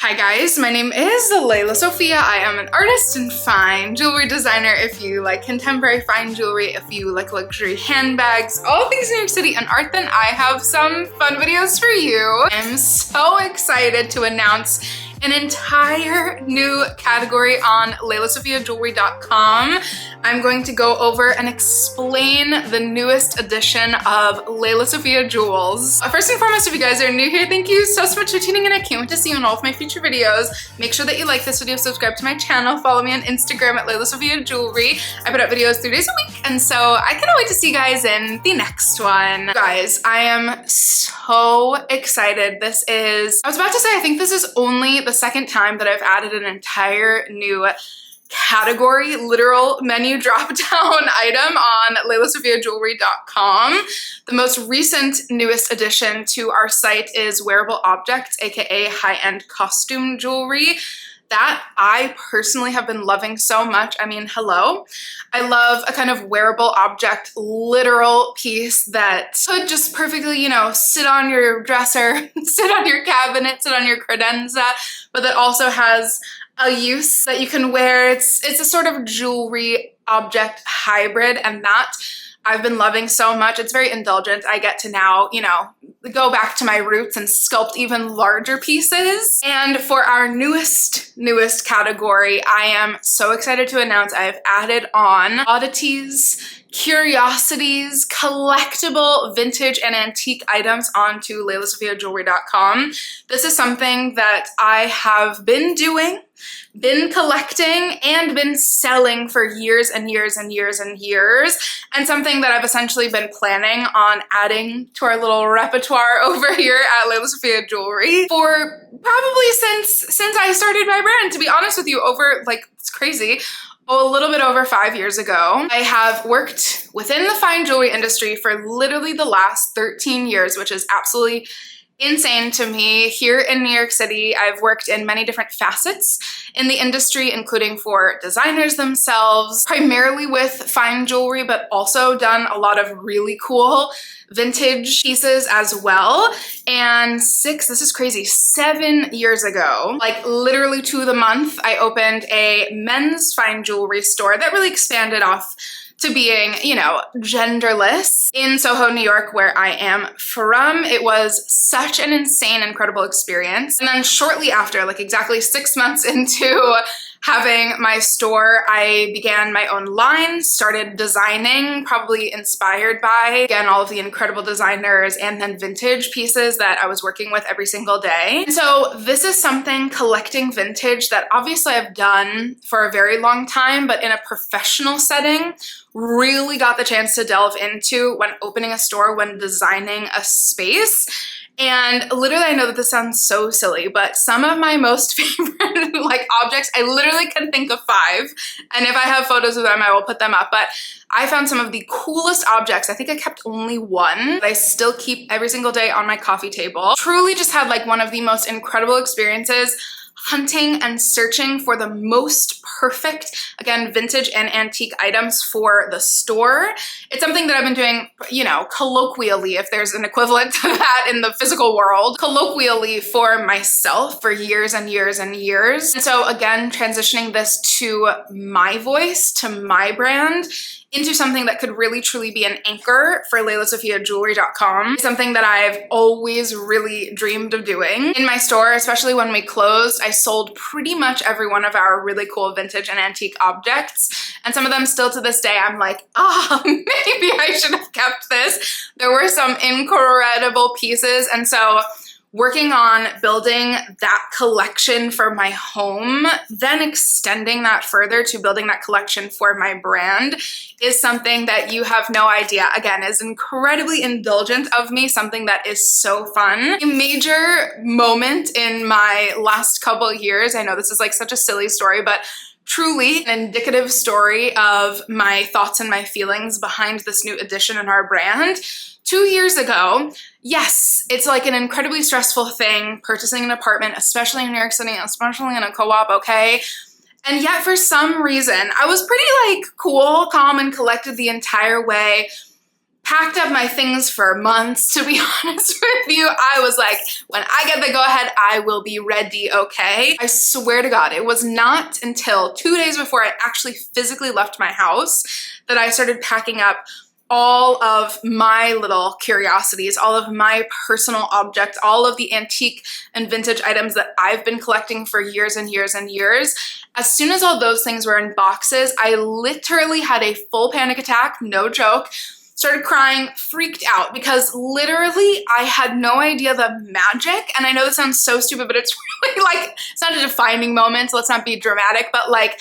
Hi guys, my name is lelasophia. I am an artist and fine jewelry designer. If you like contemporary fine jewelry, if you like luxury handbags, all things New York City and art, then I have some fun videos for you. I'm so excited to announce an entire new category on lelaSophiaJewelry.com. I'm going to go over and explain the newest edition of lelasophia jewels. First and foremost, if you guys are new here, thank you so much for tuning in. I can't wait to see you in all of my future videos. Make sure that you like this video, subscribe to my channel, follow me on Instagram at lelaSophiaJewelry. I put out videos 3 days a week, and so I cannot wait to see you guys in the next one. Guys, I am so excited. I was about to say, I think this is only the second time that I've added an entire new category, literal menu drop-down item on lelaSophiaJewelry.com. The most recent, newest addition to our site is wearable objects, aka high-end costume jewelry. That I personally have been loving so much. I mean, hello. I love a kind of wearable object, literal piece that could just perfectly, you know, sit on your dresser, sit on your cabinet, sit on your credenza, but that also has a use that you can wear. It's a sort of jewelry object hybrid, and that I've been loving so much. It's very indulgent. I get to now, you know, go back to my roots and sculpt even larger pieces. And for our newest category, I am so excited to announce I've added on oddities, curiosities, collectible vintage and antique items onto lelaSophiaJewelry.com. This is something that I have been doing, been collecting, and been selling for years and years and years and years, and something that I've essentially been planning on adding to our little repertoire over here at lelaSophia Jewelry for probably since I started my brand, to be honest with you, over, like, it's crazy, a little bit over 5 years ago. I have worked within the fine jewelry industry for literally the last 13 years, which is absolutely insane to me. Here in New York City, I've worked in many different facets in the industry, including for designers themselves, primarily with fine jewelry, but also done a lot of really cool vintage pieces as well. And this is crazy, 7 years ago, like literally to the month, I opened a men's fine jewelry store that really expanded off to being, you know, genderless in Soho, New York, where I am from. It was such an insane, incredible experience. And then shortly after, like exactly 6 months into having my store, I began my own line, started designing, probably inspired by, again, all of the incredible designers and then vintage pieces that I was working with every single day. And so this is something, collecting vintage, that obviously I've done for a very long time, but in a professional setting, really got the chance to delve into when opening a store, when designing a space. And literally, I know that this sounds so silly, but some of my most favorite like objects, I literally can think of 5. And if I have photos of them, I will put them up. But I found some of the coolest objects. I think I kept only one that I still keep every single day on my coffee table. Truly just had like one of the most incredible experiences hunting and searching for the most perfect, again, vintage and antique items for the store. It's something that I've been doing, you know, colloquially, if there's an equivalent to that in the physical world, colloquially for myself for years and years and years. And so again, transitioning this to my voice, to my brand, into something that could really truly be an anchor for lelaSophiaJewelry.com. Something that I've always really dreamed of doing. In my store, especially when we closed, I sold pretty much every one of our really cool vintage and antique objects. And some of them still to this day, I'm like, maybe I should have kept this. There were some incredible pieces. And so working on building that collection for my home, then extending that further to building that collection for my brand is something that you have no idea, again, is incredibly indulgent of me, something that is so fun. A major moment in my last couple years, I know this is like such a silly story, but truly an indicative story of my thoughts and my feelings behind this new addition in our brand. 2 years ago, yes, it's like an incredibly stressful thing, purchasing an apartment, especially in New York City, especially in a co-op, okay? And yet for some reason, I was pretty like cool, calm, and collected the entire way, packed up my things for months, to be honest with you. I was like, when I get the go ahead, I will be ready, okay? I swear to God, it was not until 2 days before I actually physically left my house that I started packing up all of my little curiosities, all of my personal objects, all of the antique and vintage items that I've been collecting for years and years and years. As soon as all those things were in boxes, I literally had a full panic attack, no joke. Started crying, freaked out, because literally I had no idea the magic, and I know this sounds so stupid, but it's really like, it's not a defining moment, so let's not be dramatic, but like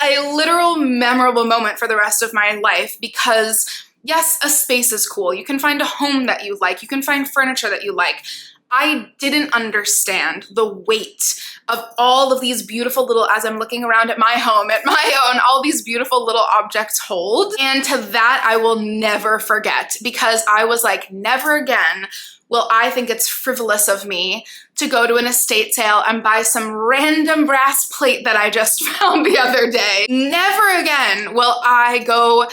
a literal memorable moment for the rest of my life, because yes, a space is cool. You can find a home that you like. You can find furniture that you like. I didn't understand the weight of all of these beautiful little, as I'm looking around at my home, at my own, all these beautiful little objects hold. And to that, I will never forget, because I was like, never again will I think it's frivolous of me to go to an estate sale and buy some random brass plate that I just found the other day. Never again will I go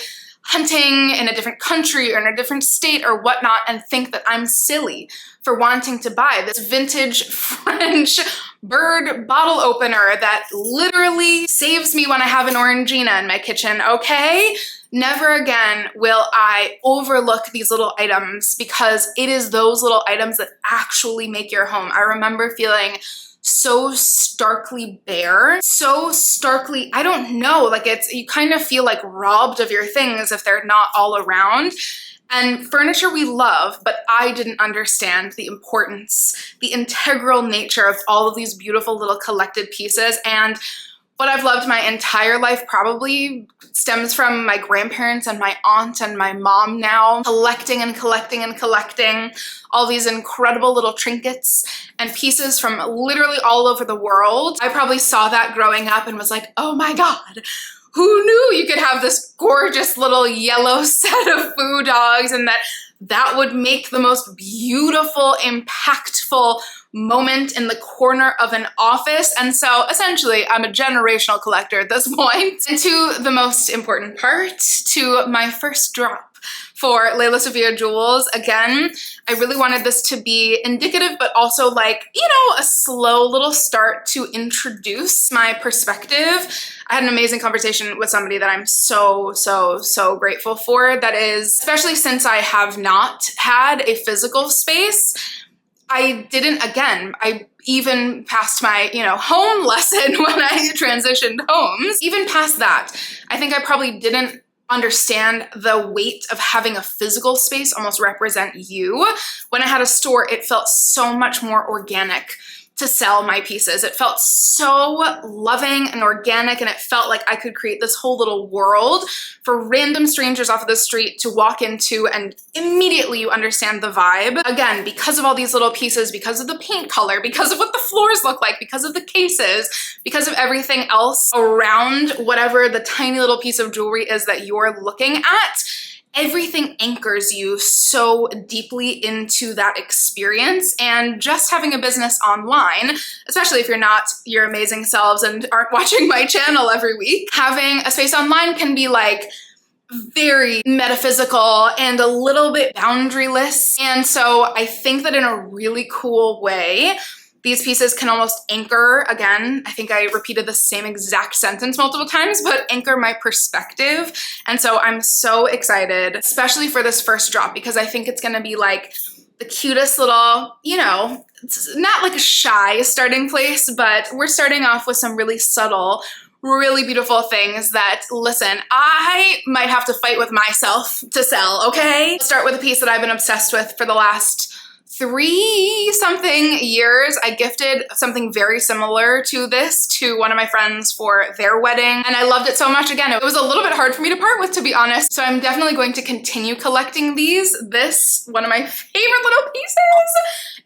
hunting in a different country or in a different state or whatnot and think that I'm silly for wanting to buy this vintage French bird bottle opener that literally saves me when I have an Orangina in my kitchen, okay? Never again will I overlook these little items, because it is those little items that actually make your home. I remember feeling so starkly bare, so starkly, I don't know, like you kind of feel like robbed of your things if they're not all around. And furniture we love, but I didn't understand the importance, the integral nature of all of these beautiful little collected pieces. And what I've loved my entire life probably stems from my grandparents and my aunt and my mom now, collecting and collecting and collecting all these incredible little trinkets and pieces from literally all over the world. I probably saw that growing up and was like, oh my God, who knew you could have this gorgeous little yellow set of foo dogs, and that would make the most beautiful, impactful moment in the corner of an office. And so essentially I'm a generational collector at this point. And to the most important part, to my first drop for lelasophia jewels. Again, I really wanted this to be indicative, but also like, you know, a slow little start to introduce my perspective. I had an amazing conversation with somebody that I'm so grateful for. That is, especially since I have not had a physical space, I even past my, home lesson when I transitioned homes, even past that, I think I probably didn't understand the weight of having a physical space almost represent you. When I had a store, it felt so much more organic to sell my pieces. It felt so loving and organic, and it felt like I could create this whole little world for random strangers off of the street to walk into, and immediately you understand the vibe. Again, because of all these little pieces, because of the paint color, because of what the floors look like, because of the cases, because of everything else around whatever the tiny little piece of jewelry is that you're looking at, everything anchors you so deeply into that experience. And just having a business online, especially if you're not your amazing selves and aren't watching my channel every week, having a space online can be like very metaphysical and a little bit boundaryless. And so I think that in a really cool way, these pieces can almost anchor, again, I think I repeated the same exact sentence multiple times, but anchor my perspective. And so I'm so excited, especially for this first drop, because I think it's gonna be like the cutest little, it's not like a shy starting place, but we're starting off with some really subtle, really beautiful things that, listen, I might have to fight with myself to sell, okay? Let's start with a piece that I've been obsessed with for the last 3-something years. I gifted something very similar to this to one of my friends for their wedding, and I loved it so much. Again, it was a little bit hard for me to part with, to be honest, so I'm definitely going to continue collecting these. This, one of my favorite little pieces,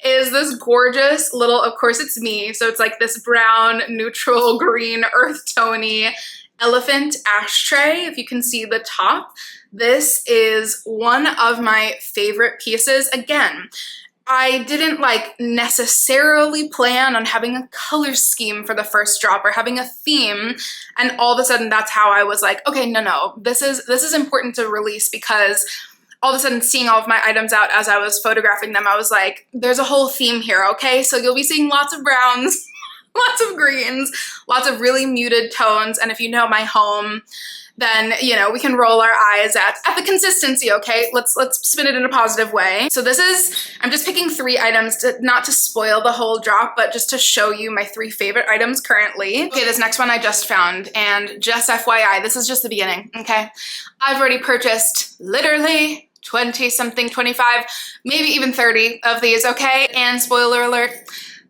is this gorgeous little, of course it's me, so it's like this brown, neutral green, earth tony elephant ashtray, if you can see the top. This is one of my favorite pieces. Again, I didn't necessarily plan on having a color scheme for the first drop or having a theme, and all of a sudden that's how I was like, okay, no, this is important to release, because all of a sudden seeing all of my items out as I was photographing them, I was like, there's a whole theme here, okay? So you'll be seeing lots of browns, lots of greens, lots of really muted tones, and if you know my home, then, you know, we can roll our eyes at the consistency, okay? Let's spin it in a positive way. So this is, I'm just picking 3 items, not to spoil the whole drop, but just to show you my 3 favorite items currently. Okay, this next one I just found, and just FYI, this is just the beginning, okay? I've already purchased literally 20 something, 25, maybe even 30 of these, okay? And spoiler alert,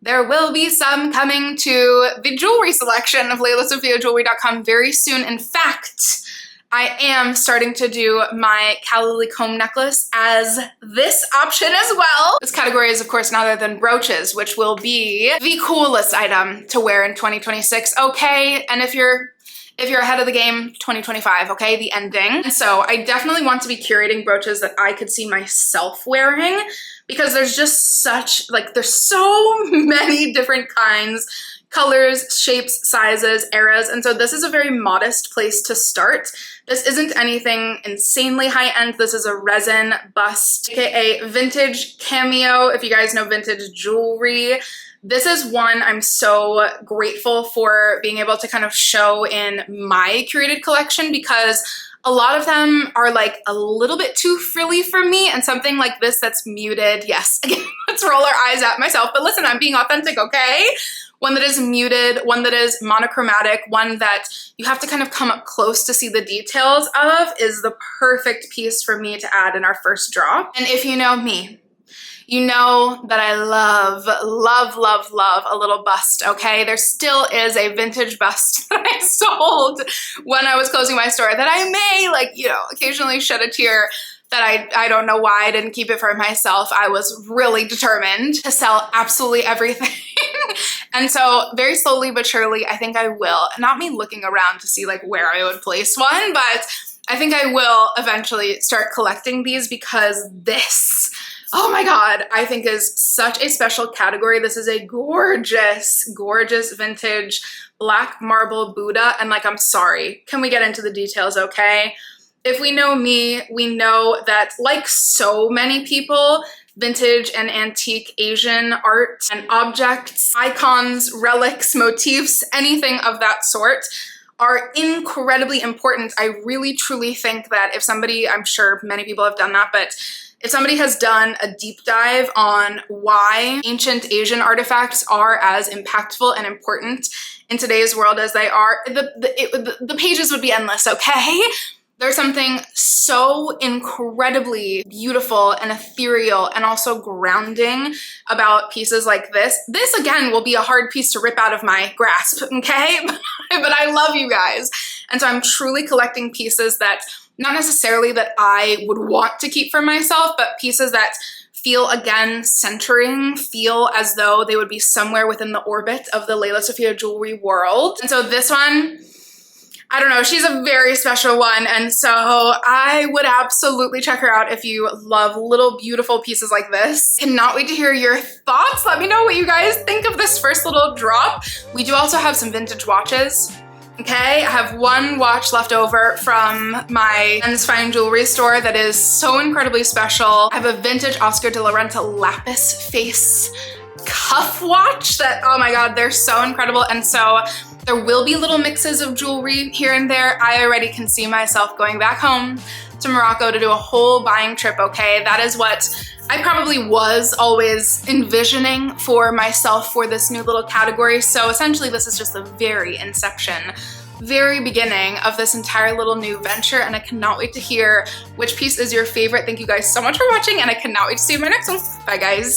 there will be some coming to the jewelry selection of lelasophia very soon. In fact, I am starting to do my Calla comb necklace as this option as well. This category is of course none other than brooches, which will be the coolest item to wear in 2026, okay? And if you're ahead of the game, 2025, okay, the ending. And so I definitely want to be curating brooches that I could see myself wearing, because there's just such, like, there's so many different kinds, colors, shapes, sizes, eras, and so this is a very modest place to start. This isn't anything insanely high-end. This is a resin bust, aka vintage cameo, if you guys know vintage jewelry. This is one I'm so grateful for being able to kind of show in my curated collection, because a lot of them are like a little bit too frilly for me, and something like this that's muted, yes, again, let's roll our eyes at myself, but listen, I'm being authentic, okay? One that is muted, one that is monochromatic, one that you have to kind of come up close to see the details of is the perfect piece for me to add in our first drop. And if you know me, you know that I love, love, love, love a little bust, okay? There still is a vintage bust that I sold when I was closing my store that I may, like, you know, occasionally shed a tear that I don't know why I didn't keep it for myself. I was really determined to sell absolutely everything. And so very slowly but surely, I think I will, not me looking around to see like where I would place one, but I think I will eventually start collecting these, because this, oh my God, I think is such a special category. This is a gorgeous, gorgeous vintage black marble Buddha. And like, I'm sorry, can we get into the details, okay? If we know me, we know that like so many people, vintage and antique Asian art and objects, icons, relics, motifs, anything of that sort are incredibly important. I really truly think that if somebody, I'm sure many people have done that, but if somebody has done a deep dive on why ancient Asian artifacts are as impactful and important in today's world as they are, the pages would be endless, okay? There's something so incredibly beautiful and ethereal and also grounding about pieces like this. This, again, will be a hard piece to rip out of my grasp, okay? But I love you guys. And so I'm truly collecting pieces that, not necessarily that I would want to keep for myself, but pieces that feel, again, centering, feel as though they would be somewhere within the orbit of the lelasophia jewelry world. And so this one, I don't know, she's a very special one, and so I would absolutely check her out if you love little beautiful pieces like this. Cannot wait to hear your thoughts. Let me know what you guys think of this first little drop. We do also have some vintage watches. Okay, I have one watch left over from my men's fine jewelry store that is so incredibly special. I have a vintage Oscar de la Renta lapis face cuff watch that, oh my God, they're so incredible. And so there will be little mixes of jewelry here and there. I already can see myself going back home to Morocco to do a whole buying trip, okay? That is what I probably was always envisioning for myself for this new little category. So essentially this is just the very inception, very beginning of this entire little new venture, and I cannot wait to hear which piece is your favorite. Thank you guys so much for watching, and I cannot wait to see you in my next one. Bye guys.